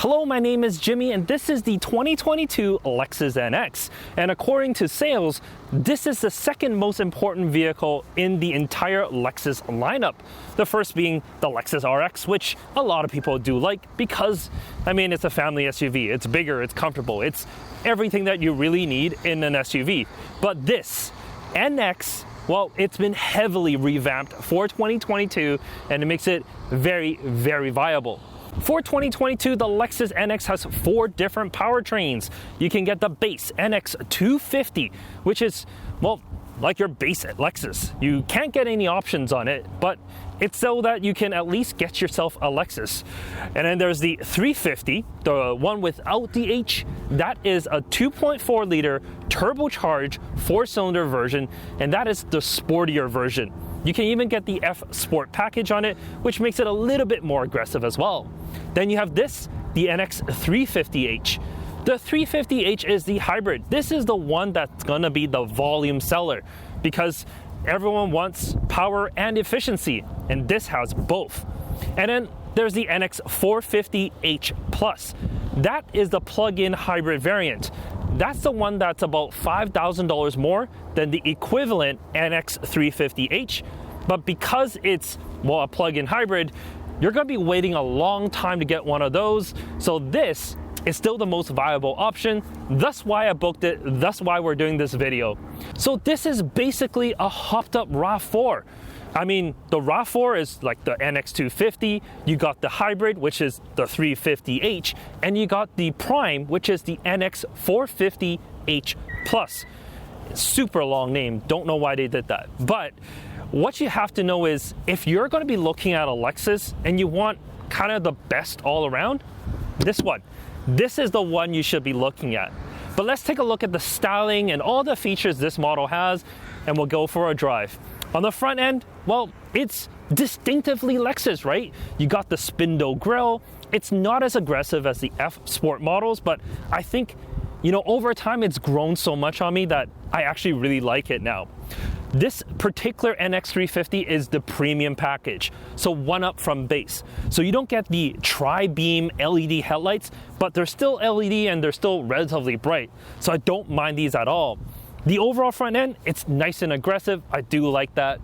Hello, my name is Jimmy and this is the 2022 Lexus NX. And according to sales, this is the second most important vehicle in the entire Lexus lineup. The first being the Lexus RX, which a lot of people do like because, it's a family SUV. It's bigger, it's comfortable, it's everything that you really need in an SUV. But this NX, well, it's been heavily revamped for 2022 and it makes it very, very viable. For 2022, the Lexus NX has 4 different powertrains. You can get the base NX350, which is, well, like your base at Lexus. You can't get any options on it, but it's so that you can at least get yourself a Lexus. And then there's the 350, the one without the H. That is a 2.4 liter turbocharged 4-cylinder version, and that is the sportier version. You can even get the F Sport package on it, which makes it a little bit more aggressive as well. Then you have this, the NX350h. The 350h is the hybrid. This is the one that's gonna be the volume seller because everyone wants power and efficiency, and this has both. And then there's the NX450h Plus. That is the plug-in hybrid variant. That's the one that's about $5,000 more than the equivalent NX350h, but because it's, well, a plug-in hybrid, you're gonna be waiting a long time to get one of those, so this is still the most viable option. That's why I booked it, that's why we're doing this video. So this is basically a hopped up Rav4. The Rav4 is like the NX350, you got the hybrid, which is the 350h, and you got the Prime, which is the NX450h Plus. Super long name, don't know why they did that. But what you have to know is, if you're gonna be looking at a Lexus and you want kind of the best all around, this is the one you should be looking at. But let's take a look at the styling and all the features this model has, and we'll go for a drive. On the front end, well, it's distinctively Lexus, right? You got the spindle grille. It's not as aggressive as the F Sport models, but I think, over time it's grown so much on me that I actually really like it now. This particular NX350 is the premium package, so one up from base. So you don't get the tri-beam LED headlights, but they're still LED and they're still relatively bright. So I don't mind these at all. The overall front end, it's nice and aggressive. I do like that.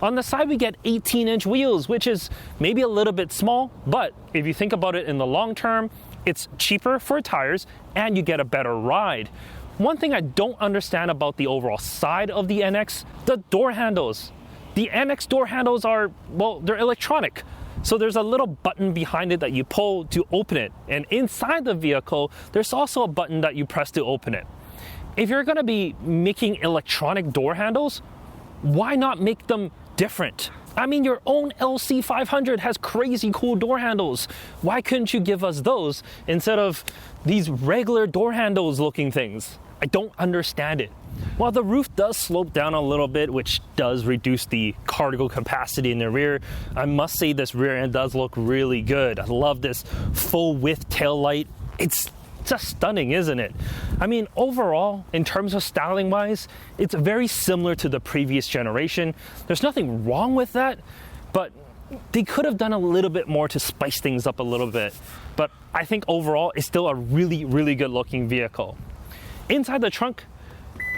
On the side, we get 18-inch wheels, which is maybe a little bit small, but if you think about it in the long term, it's cheaper for tires and you get a better ride. One thing I don't understand about the overall side of the NX, the door handles. The NX door handles are, well, they're electronic. So there's a little button behind it that you pull to open it. And inside the vehicle, there's also a button that you press to open it. If you're gonna be making electronic door handles, why not make them different? Your own LC500 has crazy cool door handles. Why couldn't you give us those instead of these regular door handles looking things? I don't understand it. While the roof does slope down a little bit, which does reduce the cargo capacity in the rear, I must say this rear end does look really good. I love this full width tail light. It's just stunning, isn't it? Overall, in terms of styling wise, it's very similar to the previous generation. There's nothing wrong with that, but they could have done a little bit more to spice things up a little bit. But I think overall, it's still a really, really good looking vehicle. Inside the trunk,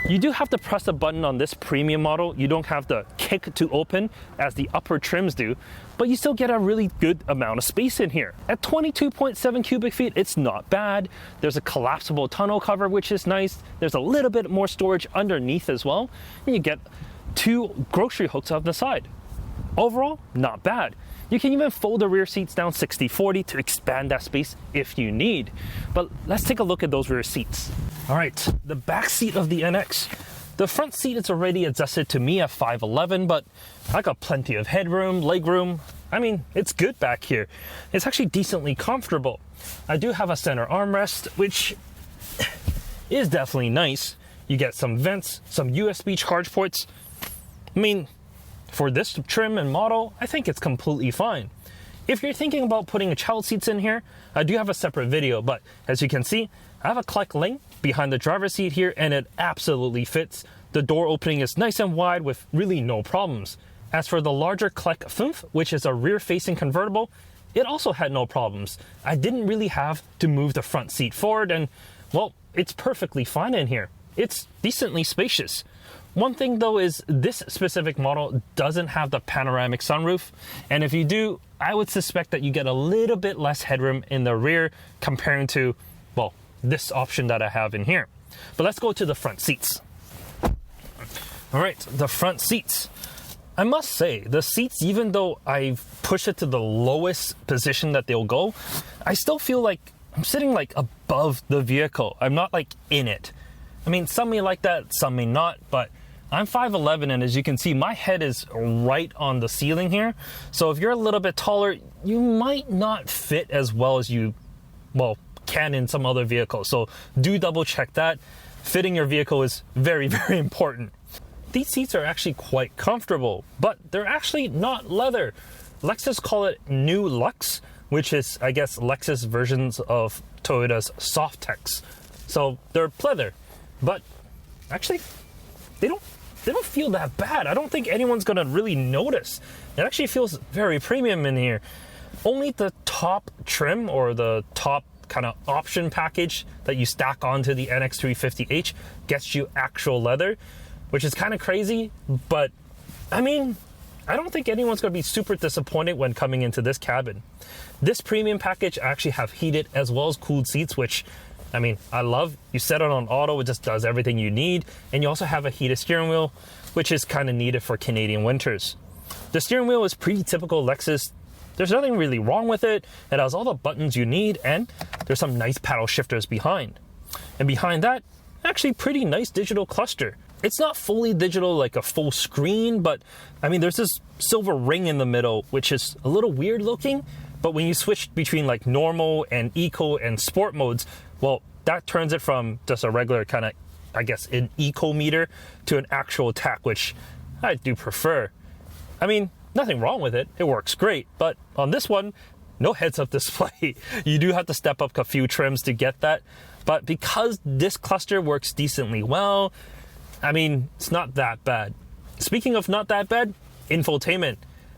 you do have to press a button on this premium model. You don't have the kick to open as the upper trims do, but you still get a really good amount of space in here. At 22.7 cubic feet, it's not bad. There's a collapsible tonneau cover, which is nice. There's a little bit more storage underneath as well. And you get 2 grocery hooks on the side. Overall, not bad. You can even fold the rear seats down 60-40 to expand that space if you need. But let's take a look at those rear seats. All right, the back seat of the NX. The front seat is already adjusted to me at 5'11", but I got plenty of headroom, legroom. It's good back here. It's actually decently comfortable. I do have a center armrest, which is definitely nice. You get some vents, some USB charge ports. For this trim and model, I think it's completely fine. If you're thinking about putting a child seats in here, I do have a separate video, but as you can see, I have a Kleck Link behind the driver's seat here and it absolutely fits. The door opening is nice and wide with really no problems. As for the larger Kleck 5, which is a rear-facing convertible, it also had no problems. I didn't really have to move the front seat forward, and well, it's perfectly fine in here. It's decently spacious. One thing though is this specific model doesn't have the panoramic sunroof, and if you do, I would suspect that you get a little bit less headroom in the rear comparing to, well, this option that I have in here. But let's go to the front seats. All right, the front seats. I must say, the seats, even though I've pushed it to the lowest position that they'll go, I still feel like I'm sitting like above the vehicle. I'm not like in it. I mean, some may like that, some may not, but I'm 5'11", and as you can see, my head is right on the ceiling here. So if you're a little bit taller, you might not fit as well as you, well, can in some other vehicles. So do double check that. Fitting your vehicle is very, very important. These seats are actually quite comfortable, but they're actually not leather. Lexus call it New Lux, which is, I guess, Lexus versions of Toyota's Softex. So they're pleather, but actually, they don't feel that bad. I don't think anyone's gonna really notice. It actually feels very premium in here. Only the top trim or the top kind of option package that you stack onto the NX350h gets you actual leather, which is kind of crazy, but I mean, I don't think anyone's going to be super disappointed when coming into this cabin. This premium package actually have heated as well as cooled seats, which, I mean, I love. You set it on auto, it just does everything you need, and you also have a heated steering wheel, which is kind of needed for Canadian winters. The steering wheel is pretty typical Lexus. There's nothing really wrong with it. It has all the buttons you need, and there's some nice paddle shifters behind. And behind that, actually pretty nice digital cluster. It's not fully digital like a full screen, but I mean, there's this silver ring in the middle, which is a little weird looking, but when you switch between like normal and eco and sport modes, well, that turns it from just a regular kind of, I guess, an eco meter to an actual tach, which I do prefer. I mean, nothing wrong with it. It works great, but on this one, no heads-up display. You do have to step up a few trims to get that, but because this cluster works decently well, I mean, it's not that bad. Speaking of not that bad, infotainment.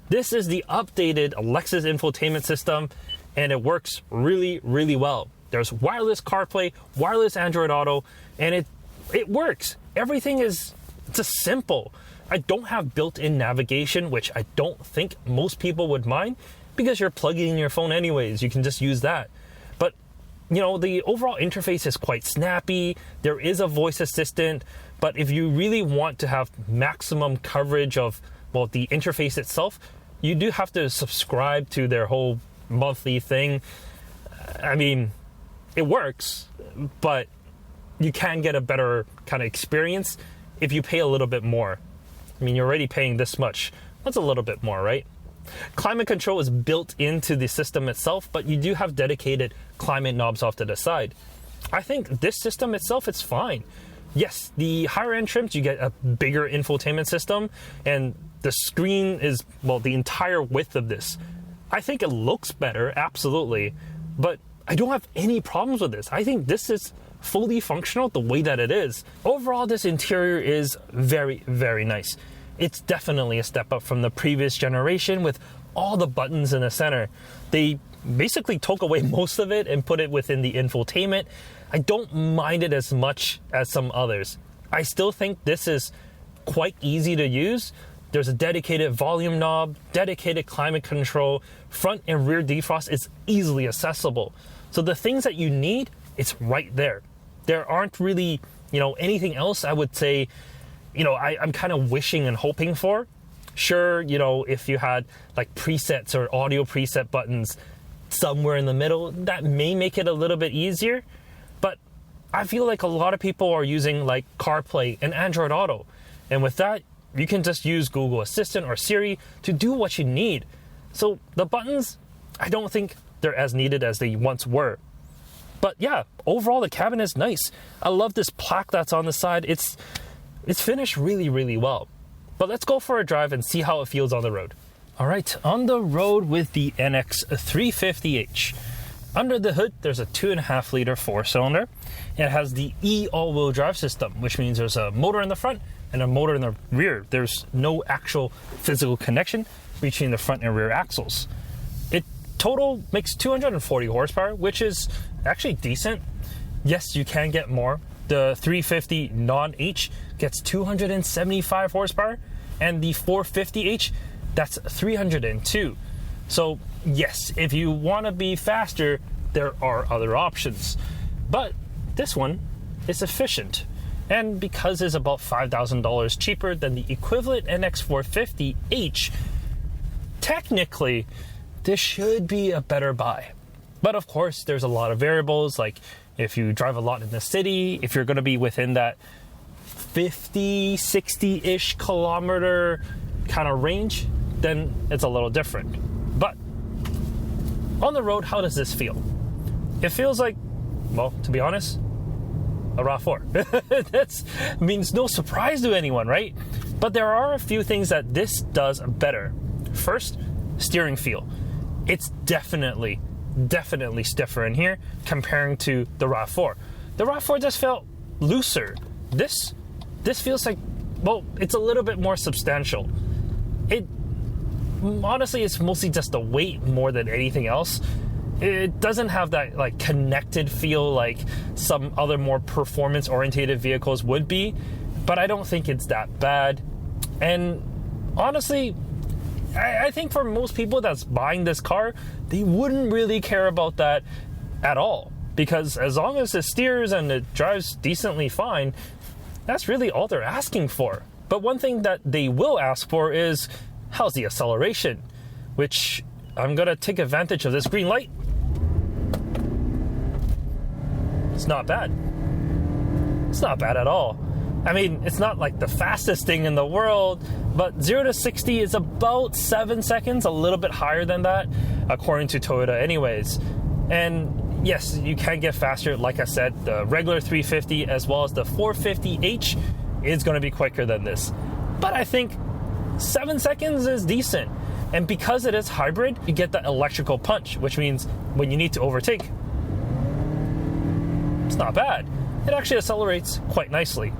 This is the updated Lexus infotainment system, and it works really, really well. There's wireless CarPlay, wireless Android Auto, and it works. Everything is just simple. I don't have built-in navigation, which I don't think most people would mind, because you're plugging in your phone anyways. You can just use that. But, you know, the overall interface is quite snappy. There is a voice assistant, but if you really want to have maximum coverage of, well, the interface itself, you do have to subscribe to their whole monthly thing. I mean, it works, but you can get a better kind of experience if you pay a little bit more. I mean, you're already paying this much. That's a little bit more, right? Climate control is built into the system itself, but you do have dedicated climate knobs off to the side. I think this system itself, it's fine. Yes, the higher end trims, you get a bigger infotainment system, and the screen is, well, the entire width of this. I think it looks better, absolutely, but I don't have any problems with this. I think this is fully functional the way that it is. Overall, this interior is very, very nice. It's definitely a step up from the previous generation with all the buttons in the center. They basically took away most of it and put it within the infotainment. I don't mind it as much as some others. I still think this is quite easy to use. There's a dedicated volume knob, dedicated climate control, front and rear defrost is easily accessible. So the things that you need, it's right there. There aren't really, you know, anything else I would say, you know, I'm kind of wishing and hoping for. Sure, you know, if you had like presets or audio preset buttons somewhere in the middle, that may make it a little bit easier. But I feel like a lot of people are using like CarPlay and Android Auto. And with that, you can just use Google Assistant or Siri to do what you need. So the buttons, I don't think they're as needed as they once were. But yeah, overall the cabin is nice. I love this plaque that's on the side. It's finished really, really well. But let's go for a drive and see how it feels on the road. All right, on the road with the NX350h. Under the hood, there's a 2.5 liter 4-cylinder. It has the E all-wheel drive system, which means there's a motor in the front and a motor in the rear. There's no actual physical connection between the front and rear axles. It Total makes 240 horsepower, which is actually decent. Yes, you can get more. The 350 non-H gets 275 horsepower, and the 450H, that's 302. So yes, if you want to be faster, there are other options. But this one is efficient. And because it's about $5,000 cheaper than the equivalent NX450H, technically, this should be a better buy. But of course, there's a lot of variables, like if you drive a lot in the city, if you're going to be within that 50, 60-ish kilometer kind of range, then it's a little different. But on the road, how does this feel? It feels like, well, to be honest, a Rav4. That means no surprise to anyone, right? But there are a few things that this does better. First, steering feel. It's definitely stiffer in here comparing to the Rav4. The Rav4 just felt looser. This feels like, well, it's a little bit more substantial. Honestly, it's mostly just the weight more than anything else. It doesn't have that like connected feel like some other more performance oriented vehicles would be, but I don't think it's that bad. And honestly, I think for most people that's buying this car, they wouldn't really care about that at all, because as long as it steers and it drives decently fine, that's really all they're asking for. But one thing that they will ask for is, how's the acceleration? Which I'm gonna take advantage of this green light. It's not bad. It's not bad at all. I mean, it's not like the fastest thing in the world, but 0 to 60 is about 7 seconds, a little bit higher than that, according to Toyota anyways. And yes, you can get faster. Like I said, the regular 350 as well as the 450H is going to be quicker than this. But I think 7 seconds is decent. And because it is hybrid, you get the electrical punch, which means when you need to overtake, it's not bad. It actually accelerates quite nicely.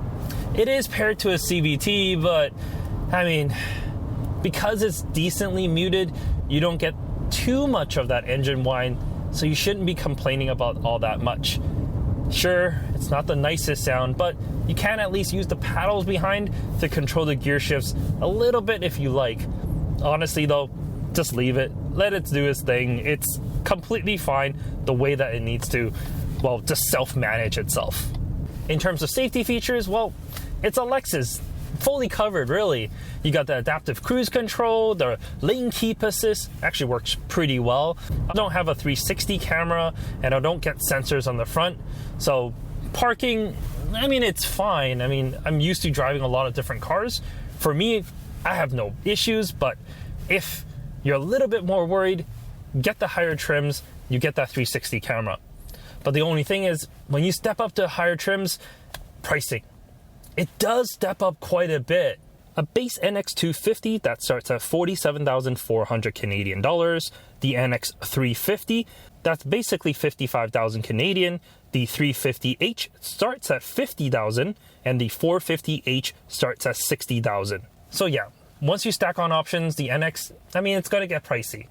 It is paired to a CVT, but I mean, because it's decently muted, you don't get too much of that engine whine, so you shouldn't be complaining about all that much. Sure, it's not the nicest sound, but you can at least use the paddles behind to control the gear shifts a little bit if you like. Honestly though, just leave it. Let it do its thing. It's completely fine the way that it needs to, well, just self-manage itself. In terms of safety features, well, it's a Lexus. Fully covered, really. You got the adaptive cruise control, the lane keep assist actually works pretty well. I don't have a 360 camera and I don't get sensors on the front. So parking, I mean, it's fine. I mean, I'm used to driving a lot of different cars. For me, I have no issues, but if you're a little bit more worried, get the higher trims, you get that 360 camera. But the only thing is, when you step up to higher trims, pricing. It does step up quite a bit. A base NX350 that starts at 47,400 Canadian dollars. The NX350, that's basically 55,000 Canadian. The 350H starts at 50,000 and the 450H starts at 60,000. So yeah, once you stack on options, the NX, I mean, it's gonna get pricey.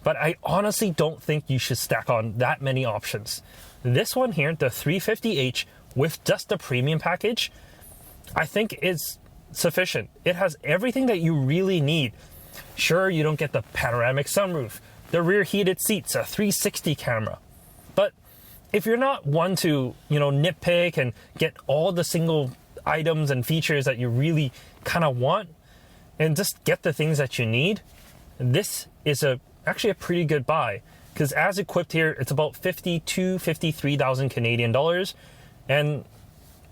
But I honestly don't think you should stack on that many options. This one here, the 350H with just the premium package, I think is sufficient. It has everything that you really need. Sure, you don't get the panoramic sunroof, the rear heated seats, a 360 camera. But if you're not one to, nitpick and get all the single items and features that you really kind of want and just get the things that you need, this is actually a pretty good buy. Because as equipped here, it's about 53,000 Canadian dollars. And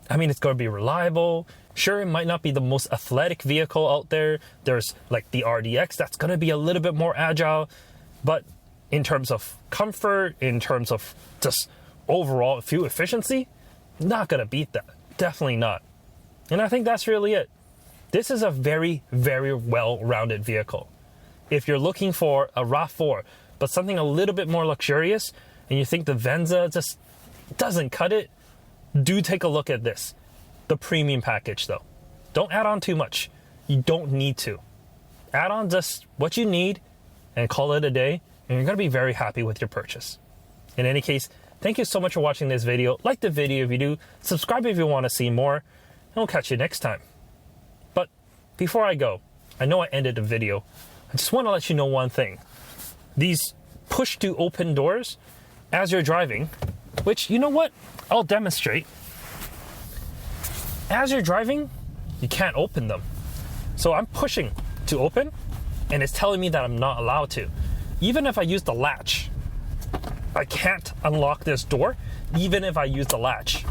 I mean, it's going to be reliable. Sure, it might not be the most athletic vehicle out there. There's like the RDX that's going to be a little bit more agile. But in terms of comfort, in terms of just overall fuel efficiency, not going to beat that. Definitely not. And I think that's really it. This is a very, very well-rounded vehicle. If you're looking for a Rav4, but something a little bit more luxurious, and you think the Venza just doesn't cut it, do take a look at this. The premium package though. Don't add on too much. You don't need to. Add on just what you need and call it a day, and you're going to be very happy with your purchase. In any case, thank you so much for watching this video. Like the video if you do, subscribe if you want to see more, and we'll catch you next time. But before I go, I know I ended the video. I just want to let you know one thing. These push to open doors as you're driving, which, you know what? I'll demonstrate. As you're driving, you can't open them. So I'm pushing to open, and it's telling me that I'm not allowed to. Even if I use the latch, I can't unlock this door, even if I use the latch.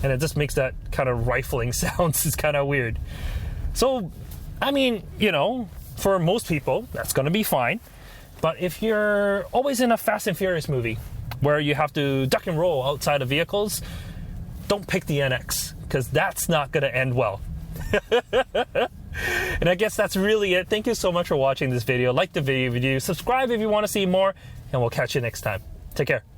And it just makes that kind of rifling sounds. It's kind of weird. So, I mean, you know, for most people, that's going to be fine. But if you're always in a Fast and Furious movie where you have to duck and roll outside of vehicles, don't pick the NX, because that's not going to end well. And I guess that's really it. Thank you so much for watching this video. Like the video if you do, subscribe if you want to see more, and we'll catch you next time. Take care.